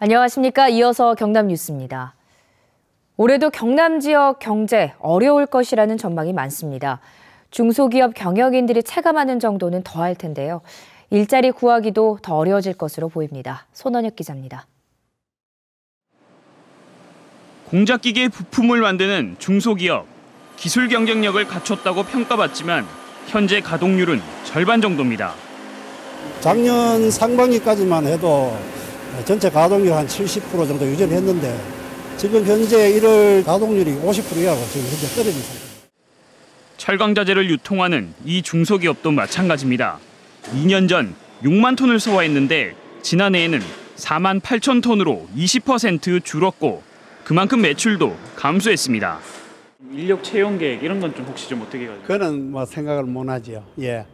안녕하십니까. 이어서 경남 뉴스입니다. 올해도 경남 지역 경제 어려울 것이라는 전망이 많습니다. 중소기업 경영인들이 체감하는 정도는 더할 텐데요. 일자리 구하기도 더 어려워질 것으로 보입니다. 손원혁 기자입니다. 공작기계 부품을 만드는 중소기업, 기술 경쟁력을 갖췄다고 평가받지만 현재 가동률은 절반 정도입니다. 작년 상반기까지만 해도 전체 가동률 한 70% 정도 유지를 했는데 지금 현재 1월 가동률이 50% 이하로 지금 현재 떨어진 상태입니다. 철강자재를 유통하는 이 중소기업도 마찬가지입니다. 2년 전 6만 톤을 소화했는데 지난해에는 4만 8천 톤으로 20% 줄었고 그만큼 매출도 감소했습니다. 인력 채용 계획 이런 건 좀 혹시 좀 어떻게 가지고? 그거는 뭐 생각을 못 하지요. 예.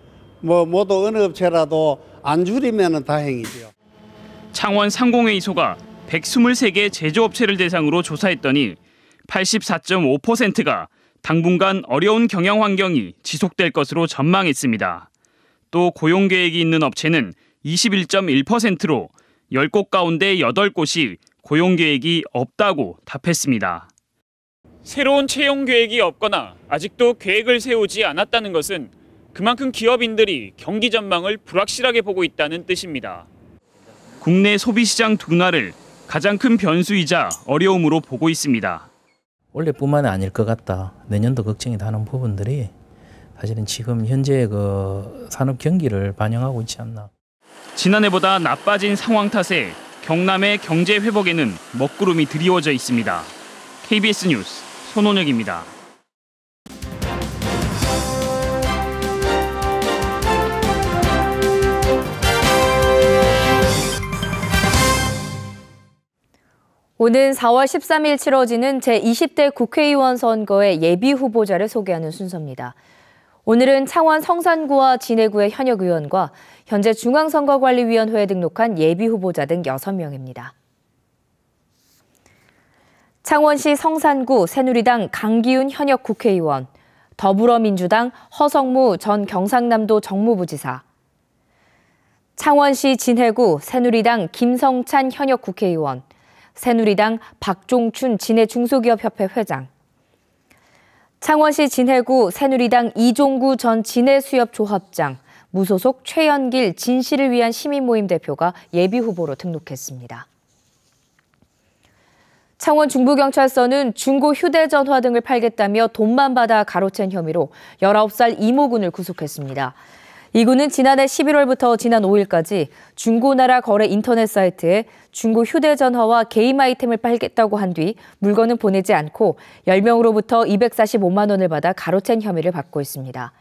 모두 어느 업체라도 안 줄이면 다행이죠. 창원 상공회의소가 123개 제조업체를 대상으로 조사했더니 84.5%가 당분간 어려운 경영 환경이 지속될 것으로 전망했습니다. 또 고용 계획이 있는 업체는 21.1%로 10곳 가운데 8곳이 고용 계획이 없다고 답했습니다. 새로운 채용 계획이 없거나 아직도 계획을 세우지 않았다는 것은 그만큼 기업인들이 경기 전망을 불확실하게 보고 있다는 뜻입니다. 국내 소비시장 둔화를 가장 큰 변수이자 어려움으로 보고 있습니다. 올해뿐만 아닐 것 같다. 내년도 걱정이 되는 부분들이 사실은 지금 현재 그 산업 경기를 반영하고 있지 않나. 지난해보다 나빠진 상황 탓에 경남의 경제 회복에는 먹구름이 드리워져 있습니다. KBS 뉴스 손원혁입니다. 오는 4월 13일 치러지는 제20대 국회의원 선거의 예비 후보자를 소개하는 순서입니다. 오늘은 창원 성산구와 진해구의 현역 의원과 현재 중앙선거관리위원회에 등록한 예비 후보자 등 6명입니다. 창원시 성산구 새누리당 강기훈 현역 국회의원, 더불어민주당 허성무 전 경상남도 정무부지사, 창원시 진해구 새누리당 김성찬 현역 국회의원, 새누리당 박종춘 진해중소기업협회 회장, 창원시 진해구 새누리당 이종구 전 진해수협조합장, 무소속 최연길 진실을 위한 시민모임 대표가 예비후보로 등록했습니다. 창원 중부경찰서는 중고 휴대전화 등을 팔겠다며 돈만 받아 가로챈 혐의로 19살 이모군을 구속했습니다. 이 군은 지난해 11월부터 지난 5일까지 중고나라 거래 인터넷 사이트에 중고 휴대전화와 게임 아이템을 팔겠다고 한 뒤 물건은 보내지 않고 10명으로부터 245만 원을 받아 가로챈 혐의를 받고 있습니다.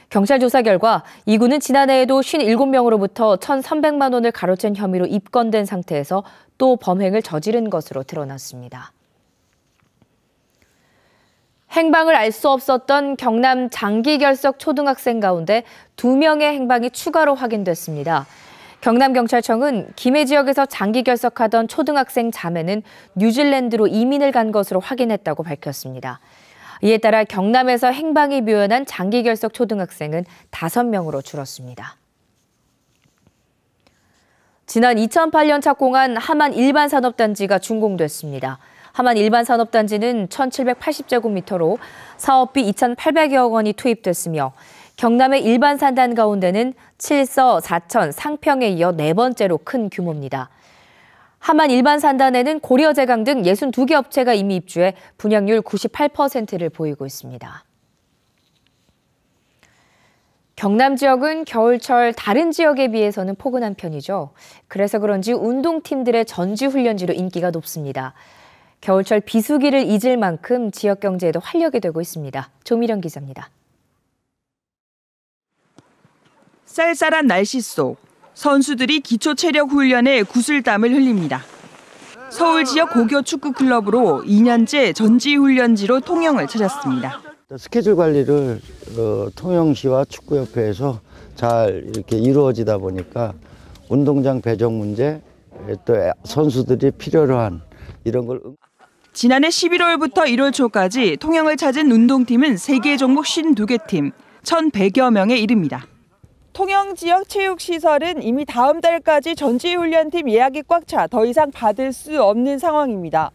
경찰 조사 결과 이 군은 지난해에도 57명으로부터 1,300만 원을 가로챈 혐의로 입건된 상태에서 또 범행을 저지른 것으로 드러났습니다. 행방을 알 수 없었던 경남 장기결석 초등학생 가운데 2명의 행방이 추가로 확인됐습니다. 경남경찰청은 김해 지역에서 장기결석하던 초등학생 자매는 뉴질랜드로 이민을 간 것으로 확인했다고 밝혔습니다. 이에 따라 경남에서 행방이 묘연한 장기결석 초등학생은 5명으로 줄었습니다. 지난 2008년 착공한 하만 일반산업단지가 준공됐습니다. 하만 일반산업단지는 1,780제곱미터로 사업비 2,800여 원이 투입됐으며 경남의 일반산단 가운데는 7서 4천 상평에 이어 4번째로 큰 규모입니다. 하만 일반산단에는 고려제강 등 62개 업체가 이미 입주해 분양률 98%를 보이고 있습니다. 경남 지역은 겨울철 다른 지역에 비해서는 포근한 편이죠. 그래서 그런지 운동팀들의 전지훈련지로 인기가 높습니다. 겨울철 비수기를 잊을 만큼 지역 경제에도 활력이 되고 있습니다. 조미령 기자입니다. 쌀쌀한 날씨 속 선수들이 기초 체력 훈련에 구슬땀을 흘립니다. 서울 지역 고교 축구 클럽으로 2년째 전지 훈련지로 통영을 찾았습니다. 스케줄 관리를 통영시와 축구협회에서 잘 이렇게 이루어지다 보니까 운동장 배정 문제, 또 선수들이 필요로 한 이런 걸. 지난해 11월부터 1월 초까지 통영을 찾은 운동팀은 3개 종목 52개 팀, 1,100여 명에 이릅니다. 통영 지역 체육시설은 이미 다음 달까지 전지훈련팀 예약이 꽉 차 더 이상 받을 수 없는 상황입니다.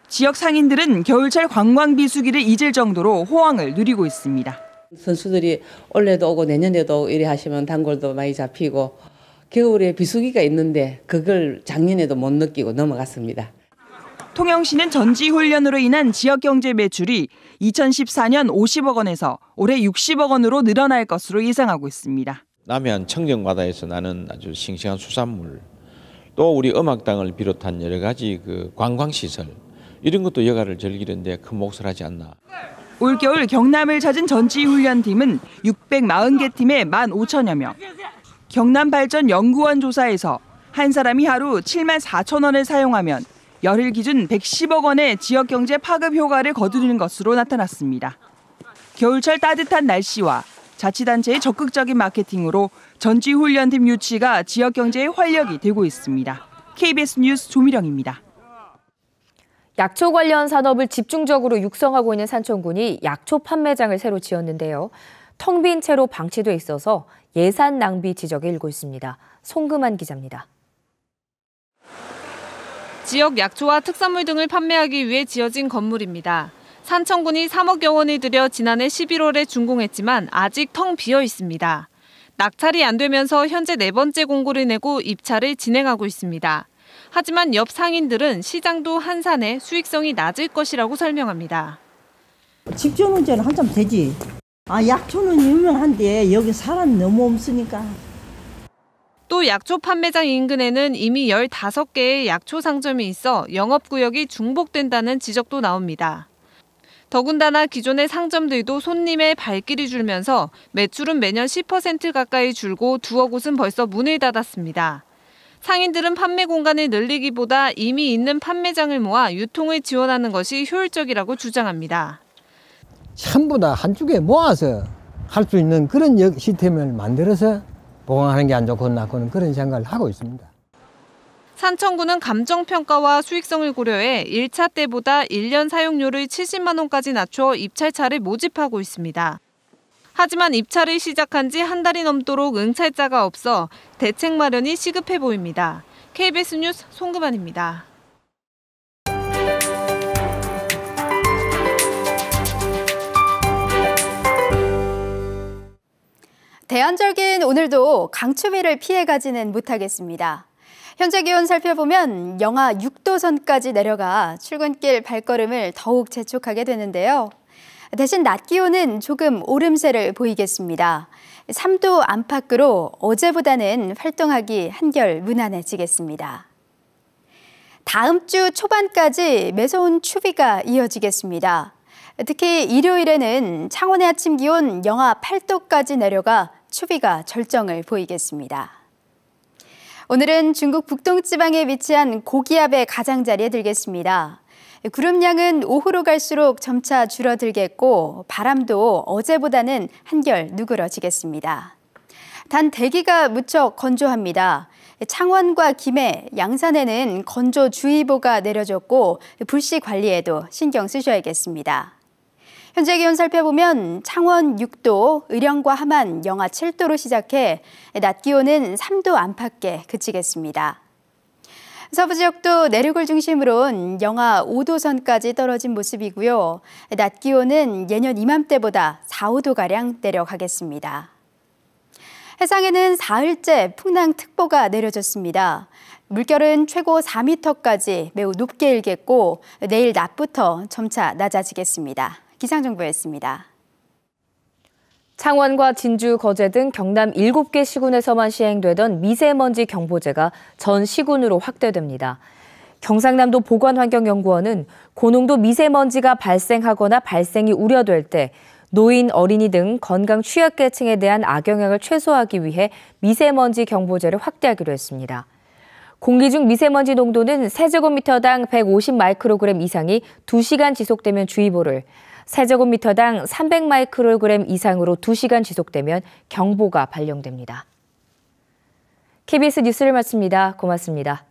지역 상인들은 겨울철 관광 비수기를 잊을 정도로 호황을 누리고 있습니다. 선수들이 올해도 오고 내년에도 이래 하시면 단골도 많이 잡히고 겨울에 비수기가 있는데 그걸 작년에도 못 느끼고 넘어갔습니다. 통영시는 전지훈련으로 인한 지역 경제 매출이 2014년 50억 원에서 올해 60억 원으로 늘어날 것으로 예상하고 있습니다. 남해안 청정바다에서 나는 아주 싱싱한 수산물, 또 우리 음악당을 비롯한 여러 가지 그 관광시설 이런 것도 여가를 즐기는데 큰 몫을 하지 않나. 올겨울 경남을 찾은 전지훈련팀은 640개 팀에 15,000여 명. 경남발전연구원 조사에서 한 사람이 하루 7만 4천 원을 사용하면 열흘 기준 110억 원의 지역경제 파급 효과를 거두는 것으로 나타났습니다. 겨울철 따뜻한 날씨와 자치단체의 적극적인 마케팅으로 전지훈련팀 유치가 지역경제의 활력이 되고 있습니다. KBS 뉴스 조미령입니다. 약초 관련 산업을 집중적으로 육성하고 있는 산청군이 약초 판매장을 새로 지었는데요. 텅 빈 채로 방치돼 있어서 예산 낭비 지적이 일고 있습니다. 송금한 기자입니다. 지역 약초와 특산물 등을 판매하기 위해 지어진 건물입니다. 산청군이 3억여 원을 들여 지난해 11월에 준공했지만 아직 텅 비어 있습니다. 낙찰이 안 되면서 현재 4번째 공고를 내고 입찰을 진행하고 있습니다. 하지만 옆 상인들은 시장도 한산해 수익성이 낮을 것이라고 설명합니다. 집중 문제는 한참 되지. 약초는 유명한데 여기 사람이 너무 없으니까. 또 약초 판매장 인근에는 이미 15개의 약초 상점이 있어 영업구역이 중복된다는 지적도 나옵니다. 더군다나 기존의 상점들도 손님의 발길이 줄면서 매출은 매년 10% 가까이 줄고 두어 곳은 벌써 문을 닫았습니다. 상인들은 판매 공간을 늘리기보다 이미 있는 판매장을 모아 유통을 지원하는 것이 효율적이라고 주장합니다. 전부 다 한쪽에 모아서 할 수 있는 그런 시스템을 만들어서 보강하는 게 안 좋겠나 그런 생각을 하고 있습니다. 산청군은 감정평가와 수익성을 고려해 1차 때보다 1년 사용료를 70만 원까지 낮춰 입찰차를 모집하고 있습니다. 하지만 입찰을 시작한 지 한 달이 넘도록 응찰자가 없어 대책 마련이 시급해 보입니다. KBS 뉴스 송금환입니다. 대안절기인 오늘도 강추위를 피해가지는 못하겠습니다. 현재 기온 살펴보면 영하 6도 선까지 내려가 출근길 발걸음을 더욱 재촉하게 되는데요. 대신 낮 기온은 조금 오름세를 보이겠습니다. 3도 안팎으로 어제보다는 활동하기 한결 무난해지겠습니다. 다음 주 초반까지 매서운 추위가 이어지겠습니다. 특히 일요일에는 창원의 아침 기온 영하 8도까지 내려가 추위가 절정을 보이겠습니다. 오늘은 중국 북동지방에 위치한 고기압의 가장자리에 들겠습니다. 구름량은 오후로 갈수록 점차 줄어들겠고 바람도 어제보다는 한결 누그러지겠습니다. 단 대기가 무척 건조합니다. 창원과 김해, 양산에는 건조주의보가 내려졌고 불씨 관리에도 신경 쓰셔야겠습니다. 현재 기온 살펴보면 창원 6도, 의령과 함안 영하 7도로 시작해 낮 기온은 3도 안팎에 그치겠습니다. 서부 지역도 내륙을 중심으로 영하 5도 선까지 떨어진 모습이고요. 낮 기온은 예년 이맘때보다 4, 5도가량 내려가겠습니다. 해상에는 사흘째 풍랑특보가 내려졌습니다. 물결은 최고 4m까지 매우 높게 일겠고 내일 낮부터 점차 낮아지겠습니다. 기상정보였습니다. 창원과 진주, 거제 등 경남 7개 시군에서만 시행되던 미세먼지 경보제가 전 시군으로 확대됩니다. 경상남도 보건환경연구원은 고농도 미세먼지가 발생하거나 발생이 우려될 때 노인, 어린이 등 건강 취약계층에 대한 악영향을 최소화하기 위해 미세먼지 경보제를 확대하기로 했습니다. 공기 중 미세먼지 농도는 세제곱미터당 150 마이크로그램 이상이 2시간 지속되면 주의보를, 세제곱미터당 300 마이크로그램 이상으로 2시간 지속되면 경보가 발령됩니다. KBS 뉴스를 마칩니다. 고맙습니다.